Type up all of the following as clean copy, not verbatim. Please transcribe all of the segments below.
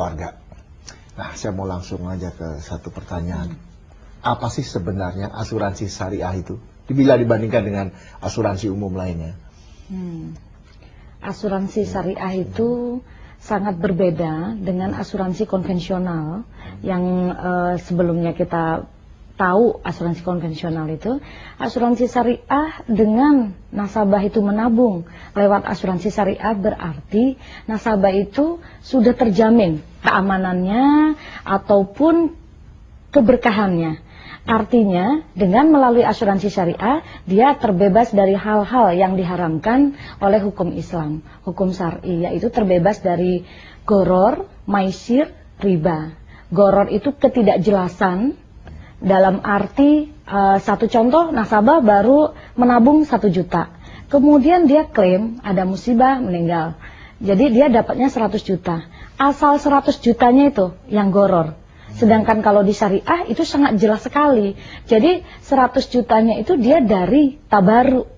keluarga. Nah, saya mau langsung aja ke satu pertanyaan. Apa sih sebenarnya asuransi syariah itu? Bila dibandingkan dengan asuransi umum lainnya. Asuransi syariah itu sangat berbeda dengan asuransi konvensional yang sebelumnya kita tahu. Asuransi konvensional itu, asuransi syariah dengan nasabah itu menabung lewat asuransi syariah, berarti nasabah itu sudah terjamin keamanannya ataupun keberkahannya. Artinya dengan melalui asuransi syariah dia terbebas dari hal-hal yang diharamkan oleh hukum Islam, hukum syar'i, yaitu terbebas dari goror, maisir, riba. Goror itu ketidakjelasan, dalam arti satu contoh, nasabah baru menabung 1 juta, kemudian dia klaim ada musibah, meninggal, jadi dia dapatnya 100 juta, asal 100 jutanya itu yang goror. Sedangkan kalau di syariah itu sangat jelas sekali. Jadi 100 jutanya itu dia dari tabaru.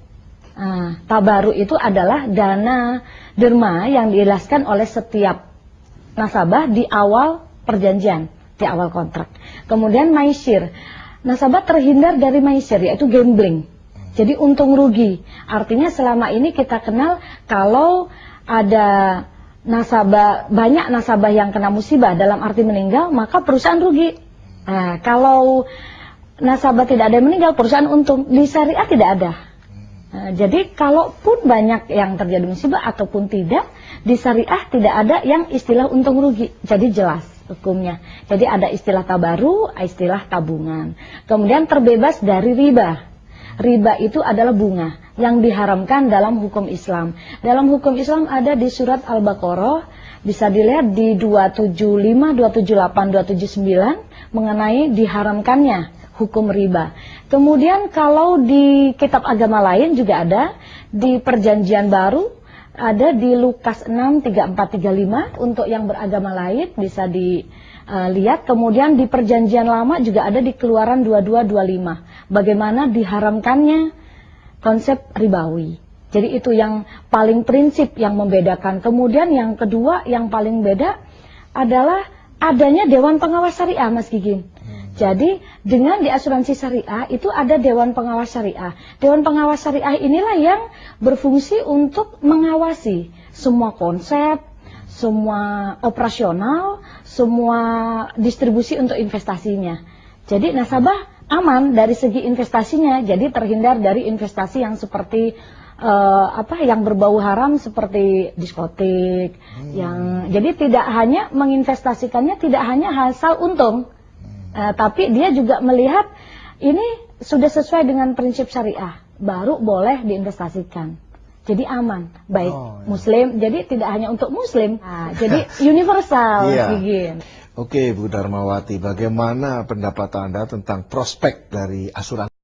Tabaru itu adalah dana derma yang dijelaskan oleh setiap nasabah di awal perjanjian, di awal kontrak. Kemudian maisir, nasabah terhindar dari maisir, yaitu gambling. Jadi untung rugi. Artinya selama ini kita kenal kalau ada nasabah, banyak nasabah yang kena musibah dalam arti meninggal, maka perusahaan rugi. Nah, kalau nasabah tidak ada yang meninggal, perusahaan untung. Di syariah tidak ada. Jadi kalaupun banyak yang terjadi musibah ataupun tidak, di syariah tidak ada yang istilah untung rugi. Jadi jelas hukumnya. Jadi ada istilah tabaru, istilah tabungan. Kemudian terbebas dari riba. Riba itu adalah bunga yang diharamkan dalam hukum Islam. Dalam hukum Islam ada di surat Al-Baqarah, bisa dilihat di 275, 278, 279 mengenai diharamkannya hukum riba. Kemudian kalau di kitab agama lain juga ada, di Perjanjian Baru ada di Lukas 6, 34, 35 untuk yang beragama lain bisa dilihat. Kemudian di Perjanjian Lama juga ada di Keluaran 22, 25 bagaimana diharamkannya konsep ribawi. Jadi itu yang paling prinsip yang membedakan. Kemudian yang kedua yang paling beda adalah adanya Dewan Pengawas Syariah, Mas Gigin. Jadi dengan di asuransi syariah itu ada Dewan Pengawas Syariah. Dewan Pengawas Syariah inilah yang berfungsi untuk mengawasi semua konsep, semua operasional, semua distribusi untuk investasinya. Jadi nasabah aman dari segi investasinya, jadi terhindar dari investasi yang seperti yang berbau haram seperti diskotik. Yang jadi tidak hanya menginvestasikannya tidak hanya hasil untung, tapi dia juga melihat ini sudah sesuai dengan prinsip syariah, baru boleh diinvestasikan. Jadi aman, baik Muslim, jadi tidak hanya untuk Muslim, jadi universal. Oke, Bu Darmawati, bagaimana pendapat Anda tentang prospek dari asuransi?